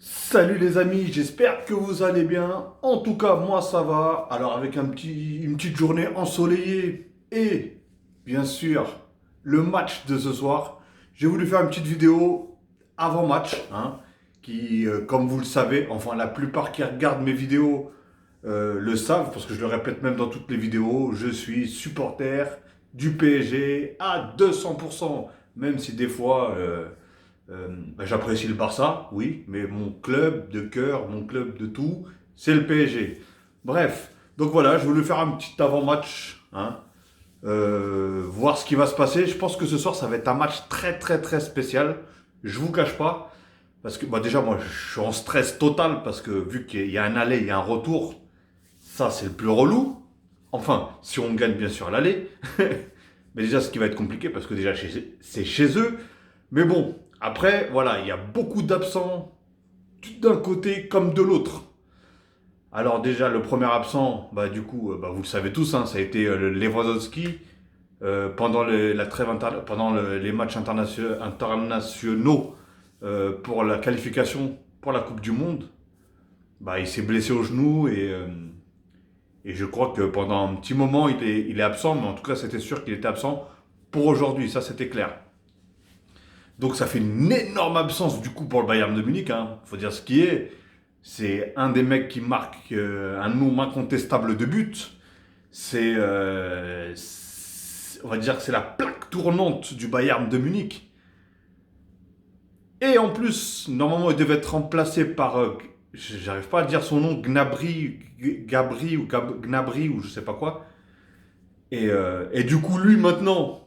Salut les amis, j'espère que vous allez bien. En tout cas, moi ça va. Alors avec une petite journée ensoleillée et bien sûr le match de ce soir, j'ai voulu faire une petite vidéo avant match, hein, qui, comme vous le savez, enfin la plupart qui regardent mes vidéos le savent parce que je le répète même dans toutes les vidéos, je suis supporter du PSG à 200%, même si des fois j'apprécie le Barça, oui, mais mon club de cœur, mon club de tout, c'est le PSG. Bref, donc voilà, je voulais faire un petit avant-match, hein, voir ce qui va se passer. Je pense que ce soir, ça va être un match très très très spécial. Je vous cache pas, parce que bah, déjà moi, je suis en stress total parce que vu qu'il y a un aller, il y a un retour, ça c'est le plus relou. Enfin, si on gagne bien sûr l'aller. Mais déjà, ce qui va être compliqué parce que déjà c'est chez eux. Mais bon, après, voilà, il y a beaucoup d'absents d'un côté comme de l'autre. Alors déjà, le premier absent, bah, du coup, bah, vous le savez tous, hein, ça a été Lewandowski pendant la trêve pendant les matchs internationaux pour la qualification pour la Coupe du Monde. Bah, il s'est blessé au genou et je crois que pendant un petit moment, il est absent, mais en tout cas, c'était sûr qu'il était absent pour aujourd'hui, ça c'était clair. Donc ça fait une énorme absence du coup pour le Bayern de Munich, hein. Faut dire ce qui est. C'est un des mecs qui marque un nombre incontestable de buts. On va dire que c'est la plaque tournante du Bayern de Munich. Et en plus, normalement, il devait être remplacé par, j'arrive pas à dire son nom, Gabri ou Gnabry ou je sais pas quoi. Et du coup, lui maintenant,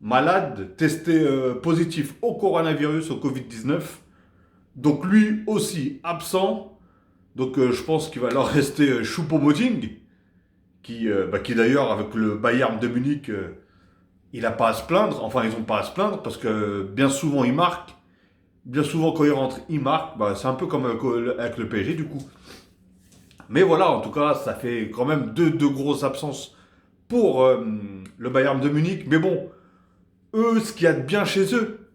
malade, testé positif au coronavirus, au Covid-19. Donc lui aussi absent. Donc je pense qu'il va leur rester Choupo-Moting, qui d'ailleurs avec le Bayern de Munich, il n'a pas à se plaindre. Enfin, ils n'ont pas à se plaindre parce que bien souvent il marque. Bien souvent quand il rentre, il marque. Bah, c'est un peu comme avec le PSG du coup. Mais voilà, en tout cas, ça fait quand même deux grosses absences pour le Bayern de Munich. Mais bon, eux, ce qu'il y a de bien chez eux,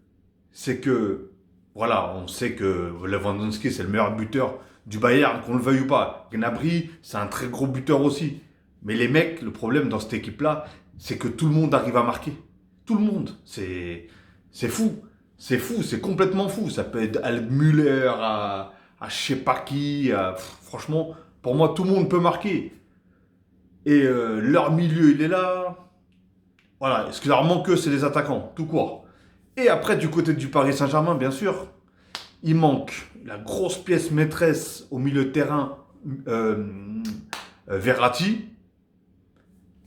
c'est que, voilà, on sait que Lewandowski, c'est le meilleur buteur du Bayern, qu'on le veuille ou pas. Gnabry, c'est un très gros buteur aussi. Mais les mecs, le problème dans cette équipe-là, c'est que tout le monde arrive à marquer. Tout le monde. C'est fou. C'est fou, c'est complètement fou. Ça peut être Al Müller, à je sais pas qui. Franchement, pour moi, tout le monde peut marquer. Et leur milieu, il est là. Voilà, ce qui leur manque, c'est les attaquants, tout court. Et après, du côté du Paris Saint-Germain, bien sûr, il manque la grosse pièce maîtresse au milieu de terrain, euh, Verratti.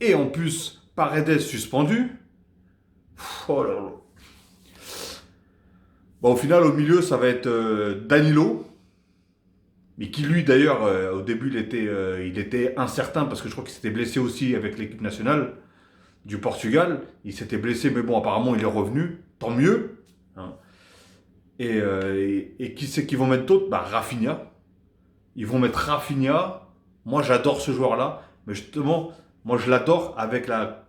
Et en plus, Paredes suspendu. Oh là là. Bon, au final, au milieu, ça va être Danilo. Mais qui, lui, d'ailleurs, au début, il était incertain parce que je crois qu'il s'était blessé aussi avec l'équipe nationale du Portugal. Il s'était blessé, mais bon, apparemment, il est revenu. Tant mieux, hein. Et qui c'est qu'ils vont mettre d'autres? Bah, Rafinha. Ils vont mettre Rafinha. Moi, j'adore ce joueur-là. Mais justement, moi, je l'adore avec la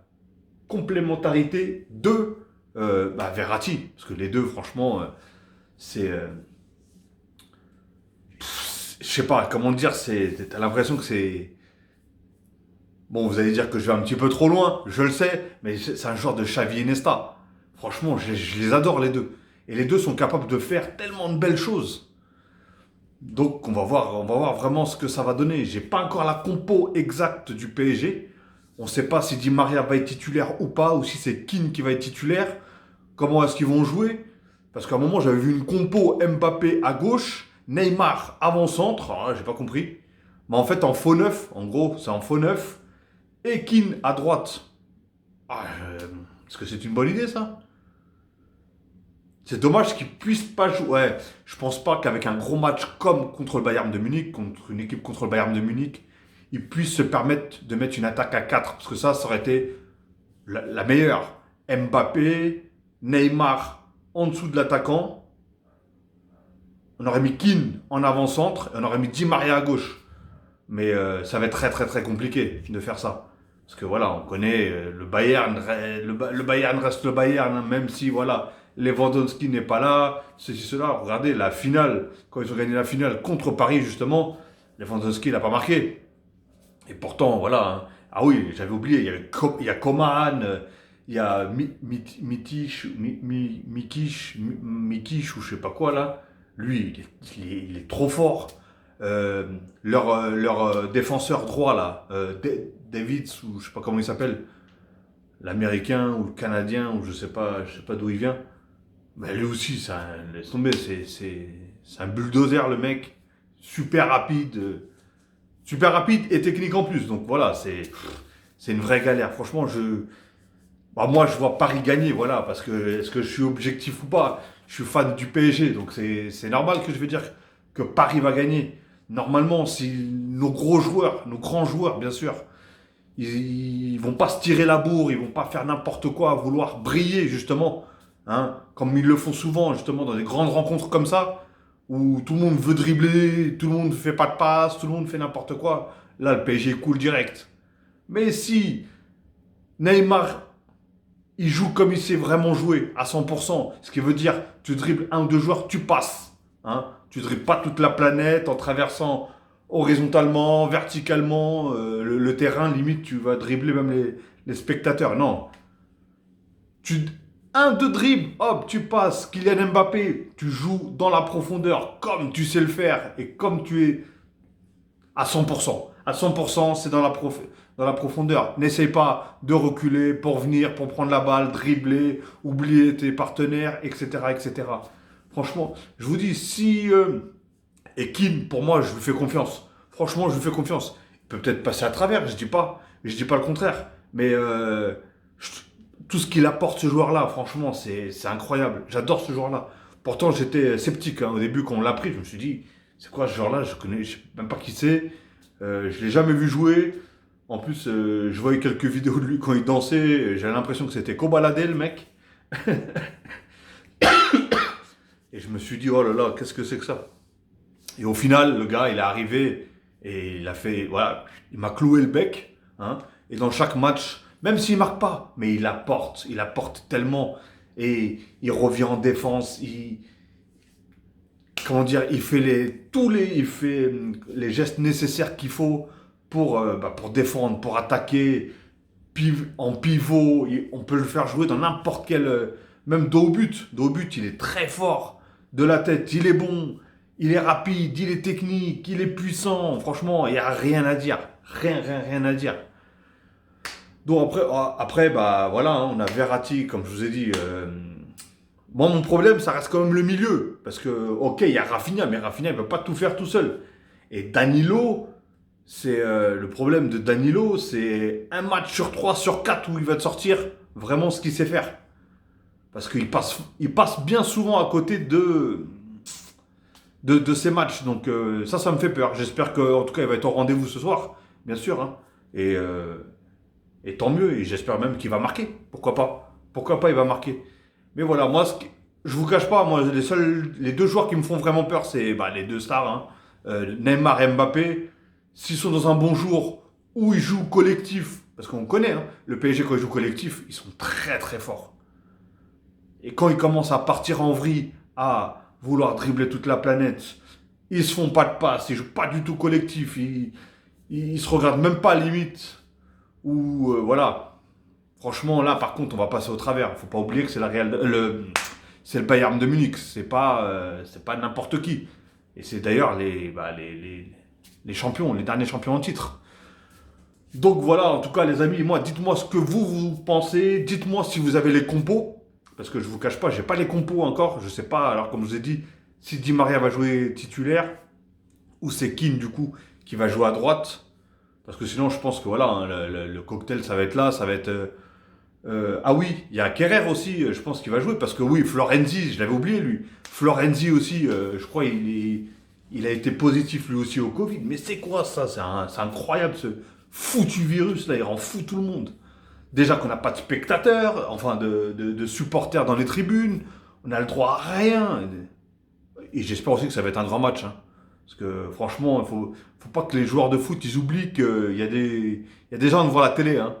complémentarité de Verratti. Parce que les deux, franchement, c'est. Je sais pas comment dire. T'as l'impression que c'est. Bon, vous allez dire que je vais un petit peu trop loin. Je le sais. Mais c'est un genre de Xavi et Nesta. Franchement, je les adore, les deux. Et les deux sont capables de faire tellement de belles choses. Donc on va voir vraiment ce que ça va donner. J'ai pas encore la compo exacte du PSG. On sait pas si Di Maria va être titulaire ou pas, ou si c'est Keane qui va être titulaire. Comment est-ce qu'ils vont jouer? Parce qu'à un moment j'avais vu une compo Mbappé à gauche, Neymar avant-centre, alors là j'ai pas compris. Mais en fait en faux neuf, en gros c'est en faux neuf, et Keane à droite. Ah, est-ce que c'est une bonne idée ça? C'est dommage qu'ils puissent pas jouer. Ouais, je pense pas qu'avec un gros match comme contre le Bayern de Munich, contre une équipe contre le Bayern de Munich, ils puissent se permettre de mettre une attaque à 4. Parce que ça aurait été la meilleure. Mbappé, Neymar en dessous de l'attaquant. On aurait mis Keane en avant-centre et on aurait mis Di Maria à gauche. Mais ça va être très très très compliqué de faire ça. Parce que voilà, on connaît le Bayern, le Bayern reste le Bayern, hein, même si voilà, Lewandowski n'est pas là, ceci, cela. Regardez la finale, quand ils ont gagné la finale contre Paris, justement, Lewandowski n'a pas marqué. Et pourtant, voilà. Hein. Ah oui, j'avais oublié, il y a Coman, il y a Mikic, ou je sais pas quoi là. Lui, il est trop fort. Leur défenseur droit là, Davids, ou je sais pas comment il s'appelle, l'américain ou le canadien, ou je sais pas d'où il vient. Mais lui aussi, laisse tomber, c'est un bulldozer le mec, super rapide. Super rapide et technique en plus. Donc voilà, c'est une vraie galère. Franchement, moi, je vois Paris gagner, voilà, parce que est-ce que je suis objectif ou pas? Je suis fan du PSG, donc c'est normal que je vais dire que Paris va gagner. Normalement, si nos gros joueurs, nos grands joueurs, bien sûr, ils vont pas se tirer la bourre, ils vont pas faire n'importe quoi, vouloir briller, justement, hein, comme ils le font souvent, justement, dans des grandes rencontres comme ça, où tout le monde veut dribbler, tout le monde fait pas de passe, tout le monde fait n'importe quoi. Là, le PSG coule direct. Mais si Neymar, il joue comme il sait vraiment jouer, à 100%, ce qui veut dire, tu dribbles un ou deux joueurs, tu passes. Hein. Tu dribbles pas toute la planète en traversant horizontalement, verticalement, le terrain, limite, tu vas dribbler même les spectateurs. Non. Tu, un, deux dribbles, hop, tu passes. Kylian Mbappé, tu joues dans la profondeur comme tu sais le faire et comme tu es à 100%. À 100%, c'est dans la profondeur. N'essaye pas de reculer pour venir, pour prendre la balle, dribbler, oublier tes partenaires, etc. etc. Franchement, je vous dis, si... et Kim, pour moi, je lui fais confiance. Franchement, je lui fais confiance. Il peut peut-être passer à travers, je dis pas le contraire. Mais tout ce qu'il apporte ce joueur-là, franchement, c'est incroyable. J'adore ce joueur-là. Pourtant, j'étais sceptique hein, au début quand on l'a pris. Je me suis dit, c'est quoi ce joueur-là? Je sais même pas qui c'est. Je l'ai jamais vu jouer. En plus, je voyais quelques vidéos de lui quand il dansait. J'avais l'impression que c'était Kobalade, le mec. Et je me suis dit, oh là là, qu'est-ce que c'est que ça? Et au final, le gars, il est arrivé et il a fait, voilà, il m'a cloué le bec. Hein, et dans chaque match, même s'il marque pas, mais il apporte tellement. Et il revient en défense, comment dire, il fait les gestes nécessaires qu'il faut pour défendre, pour attaquer, en pivot. On peut le faire jouer dans n'importe quel, même dos au but. Dos au but, il est très fort. De la tête, il est bon. Il est rapide, il est technique, il est puissant. Franchement, il n'y a rien à dire. Rien à dire. Donc après bah voilà, hein, on a Verratti, comme je vous ai dit. Moi, mon problème, ça reste quand même le milieu. Parce que, ok, il y a Rafinha, mais Rafinha, il ne peut pas tout faire tout seul. Et Danilo, le problème de Danilo, c'est un match sur 3, sur 4 où il va te sortir vraiment ce qu'il sait faire. Parce qu'il passe bien souvent à côté de ces matchs. Donc ça me fait peur. J'espère qu'en tout cas, il va être au rendez-vous ce soir, bien sûr. Hein. Et tant mieux. Et j'espère même qu'il va marquer. Pourquoi pas? Pourquoi pas, il va marquer. Mais voilà, moi, je vous cache pas, moi, les deux joueurs qui me font vraiment peur, c'est les deux stars, hein, Neymar et Mbappé. S'ils sont dans un bon jour où ils jouent collectif, parce qu'on connaît, hein, le PSG quand ils jouent collectif, ils sont très très forts. Et quand ils commencent à partir en vrille, à vouloir dribbler toute la planète, ils se font pas de passe, ils jouent pas du tout collectif, ils se regardent même pas à la limite. Ou voilà. Franchement, là, par contre, on va passer au travers. Il ne faut pas oublier que c'est c'est le Bayern de Munich. C'est pas n'importe qui. Et c'est d'ailleurs les champions, les derniers champions en titre. Donc voilà, en tout cas, les amis, dites-moi ce que vous pensez. Dites-moi si vous avez les compos. Parce que je ne vous cache pas, je n'ai pas les compos encore. Je ne sais pas, alors comme je vous ai dit, si Di Maria va jouer titulaire, ou c'est Keane, du coup, qui va jouer à droite. Parce que sinon, je pense que voilà, hein, le cocktail, ça va être là, ça va être... ah oui, il y a Kerrer aussi, je pense qu'il va jouer, parce que oui, Florenzi, je l'avais oublié lui. Florenzi aussi, je crois, il a été positif lui aussi au Covid. Mais c'est quoi ça? C'est incroyable ce foutu virus là, il rend fou tout le monde. Déjà qu'on n'a pas de spectateurs, enfin de supporters dans les tribunes, on a le droit à rien. Et j'espère aussi que ça va être un grand match. Hein. Parce que franchement, il faut pas que les joueurs de foot ils oublient qu'il y a des gens devant la télé. Hein.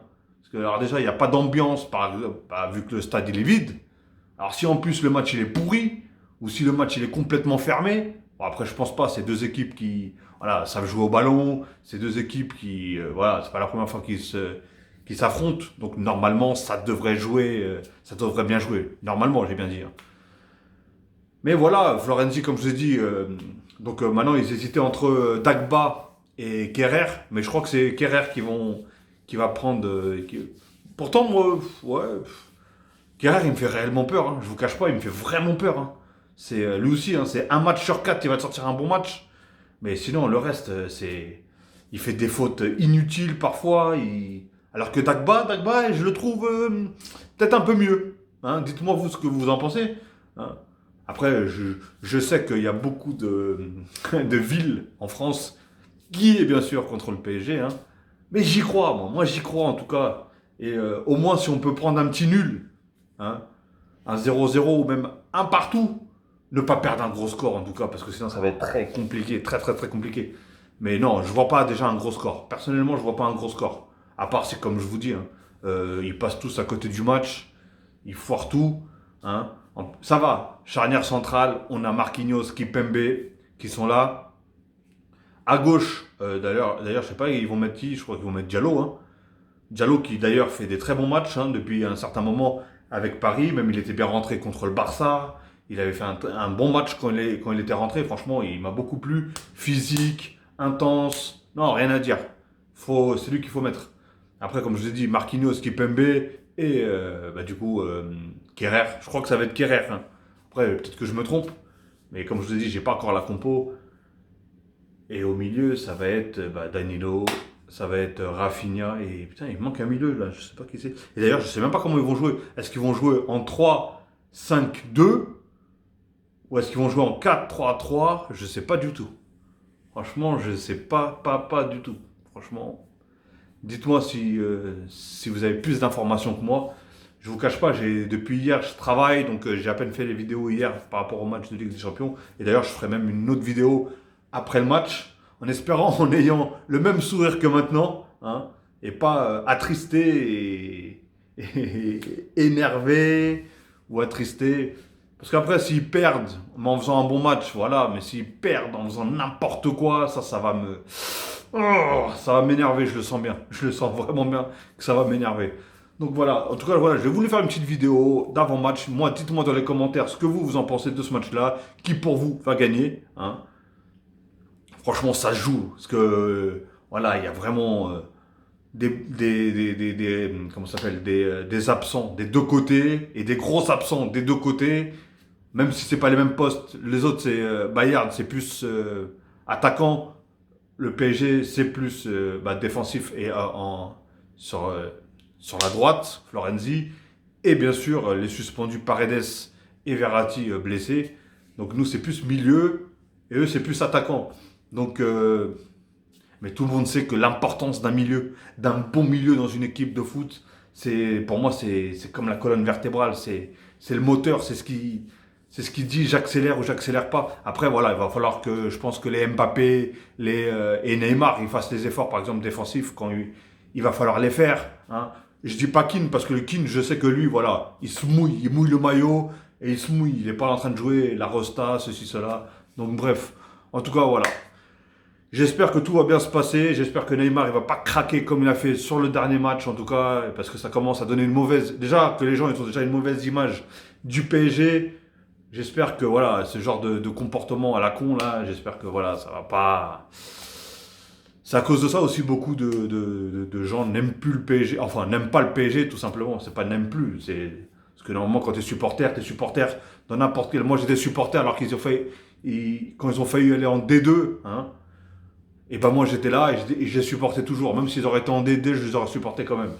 Alors déjà, il n'y a pas d'ambiance, vu que le stade il est vide. Alors si en plus le match il est pourri, ou si le match il est complètement fermé, bon, après je pense pas, c'est deux équipes qui voilà, savent jouer au ballon, c'est deux équipes qui, voilà, c'est pas la première fois qu'ils s'affrontent, donc normalement ça devrait jouer, ça devrait bien jouer. Normalement, j'ai bien dit, hein. Mais voilà, Florenzi, comme je vous ai dit, donc maintenant ils hésitaient entre Dagba et Kerrer, mais je crois que c'est Kerrer qui va prendre. Pourtant, moi, ouais, Kerrer il me fait réellement peur, hein, je vous cache pas, il me fait vraiment peur, hein. C'est lui aussi, hein, c'est un match sur quatre, il va te sortir un bon match, mais sinon le reste, il fait des fautes inutiles parfois. Alors que Dagba, je le trouve peut-être un peu mieux, hein. Dites-moi vous ce que vous en pensez, hein. Après, je sais qu'il y a beaucoup de villes en France qui est bien sûr contre le PSG, hein. Mais j'y crois, moi. Moi, j'y crois en tout cas. Et au moins, si on peut prendre un petit nul, hein, un 0-0 ou même un partout, ne pas perdre un gros score en tout cas, parce que sinon ça va être très compliqué, très très très compliqué. Mais non, je vois pas déjà un gros score. Personnellement, je vois pas un gros score. À part, c'est comme je vous dis, hein, ils passent tous à côté du match, ils foirent tout, hein. Ça va, charnière centrale, on a Marquinhos, Kipembe qui sont là. À gauche, d'ailleurs, je sais pas, ils vont mettre qui? Je crois qu'ils vont mettre Diallo, hein. Diallo qui d'ailleurs fait des très bons matchs, hein, depuis un certain moment avec Paris, même il était bien rentré contre le Barça. Il avait fait un bon match quand il était rentré, franchement il m'a beaucoup plu. Physique, intense, non rien à dire. C'est lui qu'il faut mettre. Après comme je vous ai dit, Marquinhos, Kipembe et du coup Kerrer, je crois que ça va être Kerrer, hein. Après peut-être que je me trompe, mais comme je vous ai dit, j'ai pas encore la compo. Et au milieu, ça va être Danilo, ça va être Rafinha. Et putain, il me manque un milieu là, je sais pas qui c'est. Et d'ailleurs, je sais même pas comment ils vont jouer. Est-ce qu'ils vont jouer en 3-5-2 ou est-ce qu'ils vont jouer en 4-3-3? Je sais pas du tout. Franchement, je sais pas du tout. Franchement, dites-moi si vous avez plus d'informations que moi. Je vous cache pas, depuis hier, je travaille, donc j'ai à peine fait les vidéos hier par rapport au match de Ligue des Champions. Et d'ailleurs, je ferai même une autre vidéo après le match, en espérant, en ayant le même sourire que maintenant, hein, et pas attristé et énervé ou attristé. Parce qu'après, s'ils perdent en faisant un bon match, voilà, mais s'ils perdent en faisant n'importe quoi, ça va ça va m'énerver, je le sens bien. Je le sens vraiment bien que ça va m'énerver. Donc voilà, en tout cas, voilà, je voulu faire une petite vidéo d'avant-match. Moi, dites-moi dans les commentaires ce que vous en pensez de ce match-là, qui pour vous va gagner, hein. Franchement, ça joue, parce que voilà, il y a vraiment comment ça s'appelle, des absents des deux côtés et des gros absents des deux côtés. Même si c'est pas les mêmes postes, les autres c'est Bayern, c'est plus attaquant. Le PSG, c'est plus défensif et sur, sur la droite, Florenzi. Et bien sûr, les suspendus Paredes et Verratti blessés. Donc nous, c'est plus milieu et eux, c'est plus attaquant. Donc, mais tout le monde sait que l'importance d'un milieu, d'un bon milieu dans une équipe de foot, pour moi, c'est comme la colonne vertébrale. C'est le moteur, c'est ce qui dit j'accélère ou j'accélère pas. Après, voilà, il va falloir que je pense que les Mbappé et Neymar ils fassent les efforts, par exemple défensifs, quand il va falloir les faire, hein. Je dis pas Keane parce que le Keane, je sais que lui, voilà, il mouille le maillot et il se mouille. Il n'est pas en train de jouer la Rosta, ceci, cela. Donc bref, en tout cas, voilà. J'espère que tout va bien se passer. J'espère que Neymar il va pas craquer comme il a fait sur le dernier match, en tout cas, parce que ça commence à donner une mauvaise. Déjà que les gens ils ont déjà une mauvaise image du PSG. J'espère que voilà, ce genre de comportement à la con là, j'espère que voilà, ça va pas. C'est à cause de ça aussi beaucoup de gens n'aiment plus le PSG, enfin n'aiment pas le PSG tout simplement. C'est pas n'aiment plus, c'est parce que normalement quand t'es supporter dans n'importe quel. Moi j'étais supporter alors qu'ils ont fait, quand ils ont failli aller en D2, hein. Et ben moi j'étais là et je les supportais toujours, même s'ils auraient été en D2, je les aurais supportés quand même.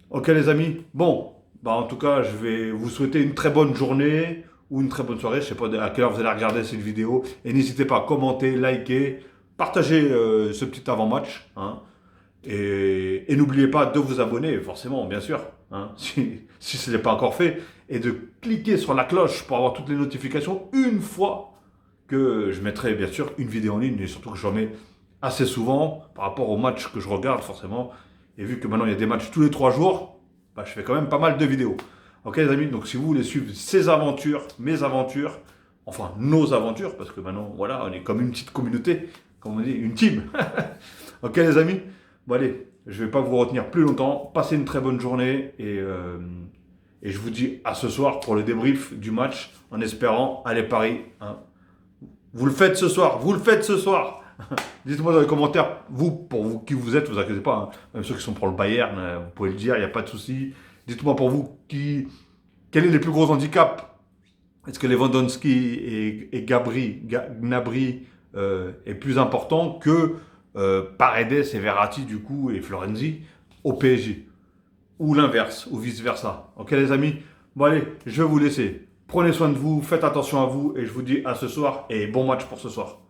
Ok les amis, bon, bah en tout cas je vais vous souhaiter une très bonne journée ou une très bonne soirée, je sais pas à quelle heure vous allez regarder cette vidéo, et n'hésitez pas à commenter, liker, partager ce petit avant-match, hein, et n'oubliez pas de vous abonner, forcément, bien sûr, hein, si ce n'est pas encore fait, et de cliquer sur la cloche pour avoir toutes les notifications une fois que je mettrai bien sûr une vidéo en ligne, et surtout que j'en mets assez souvent par rapport aux matchs que je regarde forcément. Et vu que maintenant il y a des matchs tous les 3 jours, bah, je fais quand même pas mal de vidéos. Ok les amis, donc si vous voulez suivre ces aventures, mes aventures, enfin nos aventures, parce que maintenant, voilà, on est comme une petite communauté, comme on dit, une team. Ok les amis, bon allez, je vais pas vous retenir plus longtemps, passez une très bonne journée et je vous dis à ce soir pour le débrief du match, en espérant aller Paris. Hein. Vous le faites ce soir, vous le faites ce soir. Dites-moi dans les commentaires, vous, pour vous qui vous êtes, vous inquiétez pas, hein. Même ceux qui sont pour le Bayern, vous pouvez le dire, il n'y a pas de souci. Dites-moi pour vous, quels sont les plus gros handicaps? Est-ce que Lewandowski et Gnabry est plus important que Paredes et Verratti du coup et Florenzi au PSG? Ou l'inverse, ou vice-versa. Ok les amis? Bon allez, je vais vous laisser. Prenez soin de vous, faites attention à vous et je vous dis à ce soir et bon match pour ce soir.